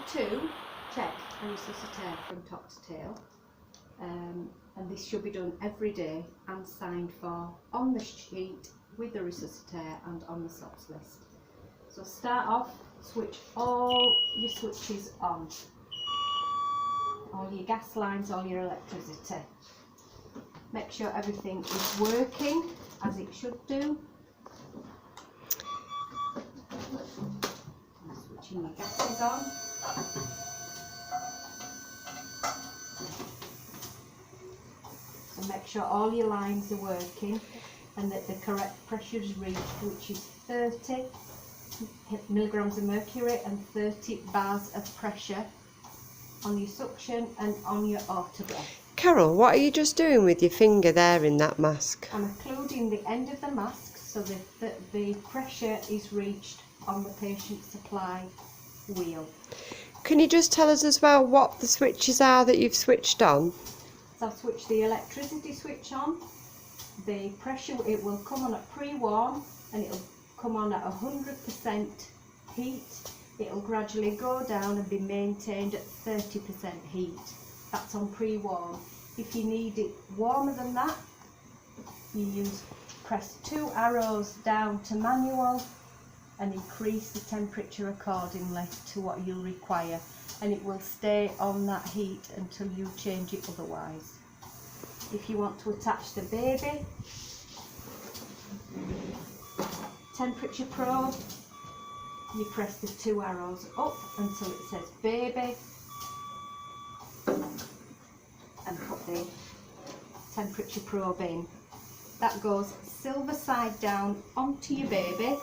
to check a resuscitaire from top to tail, and this should be done every day and signed for on the sheet with the resuscitaire and on the SOPs list. So start off, switch all your switches on, all your gas lines, all your electricity. Make sure everything is working as it should do. Switching your gases on. So make sure all your lines are working and that the correct pressure is reached, which is 30 milligrams of mercury and 30 bars of pressure on your suction and on your auto breath. Carol, what are you just doing with your finger there in that mask? I'm occluding the end of the mask so that the pressure is reached on the patient supply wheel. Can you just tell us as well what the switches are that you've switched on? So I've switched the electricity switch on. The pressure, it will come on at pre-warm and it'll come on at 100% heat. It'll gradually go down and be maintained at 30% heat. That's on pre-warm. If you need it warmer than that, you press 2 arrows down to manual and increase the temperature accordingly to what you require, and it will stay on that heat until you change it otherwise. If you want to attach the baby temperature probe, you press the 2 arrows up until it says baby and put the temperature probe in. That goes silver side down onto your baby,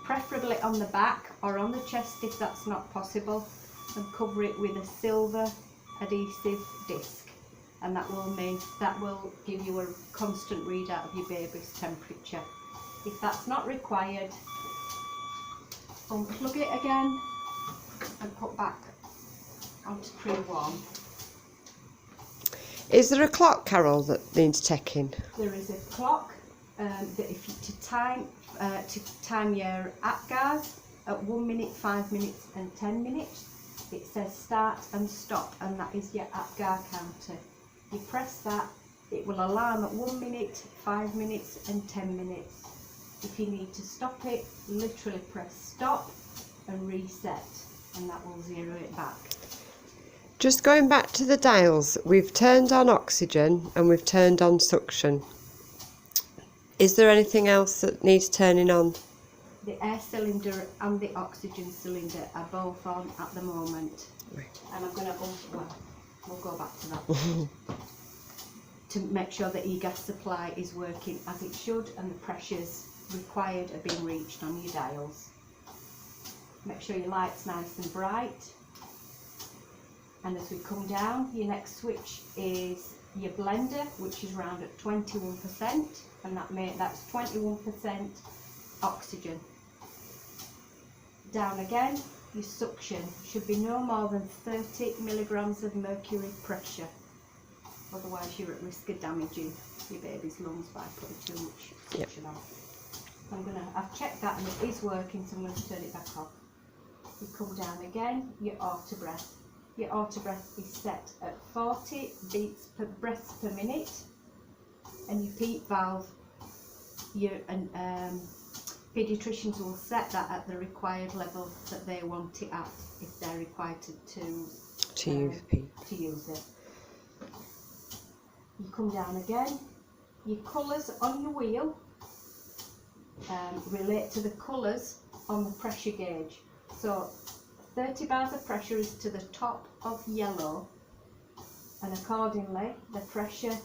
preferably on the back or on the chest if that's not possible, and cover it with a silver adhesive disc, and that will give you a constant readout of your baby's temperature. If that's not required, unplug it again and put back onto pre-warm. Is there a clock, Carol, that needs taking? There is a clock that if you to time your APGARs at 1 minute, 5 minutes and 10 minutes. It says start and stop, and that is your APGAR counter. You press that, it will alarm at 1 minute, 5 minutes and 10 minutes. If you need to stop it, literally press stop and reset, and that will zero it back. Just going back to the dials, we've turned on oxygen and we've turned on suction. Is there anything else that needs turning on? The air cylinder and the oxygen cylinder are both on at the moment. Right. And I'm going to, we'll go back to that. To make sure the e-gas supply is working as it should and the pressures required are being reached on your dials. Make sure your light's nice and bright. And as we come down, your next switch is your blender, which is round at 21%, and that's 21% oxygen. Down again, your suction should be no more than 30 milligrams of mercury pressure, otherwise you're at risk of damaging your baby's lungs by putting too much suction on. I've checked that and it is working, so I'm going to turn it back off. You come down again, your auto breath. Your auto breath is set at 40 beats per breath per minute, and your PEEP valve, your paediatricians will set that at the required level that they want it at if they're required to use PEEP. To use it. You come down again. Your colours on your wheel relate to the colours on the pressure gauge. So 30 bars of pressure is to the top of yellow, and accordingly the pressure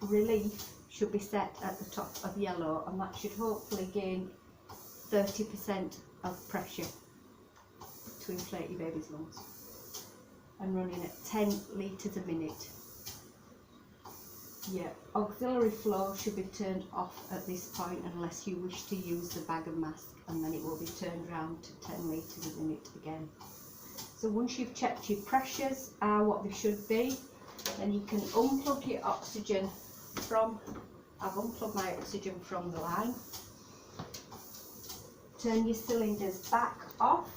relief should be set at the top of yellow, and that should hopefully gain 30% of pressure to inflate your baby's lungs, and running at 10 litres a minute. Your auxiliary flow should be turned off at this point unless you wish to use the bag of mask, and then it will be turned round to 10 litres a minute again. So once you've checked your pressures are what they should be, then you can unplug your oxygen from, I've unplugged my oxygen from the line. Turn your cylinders back off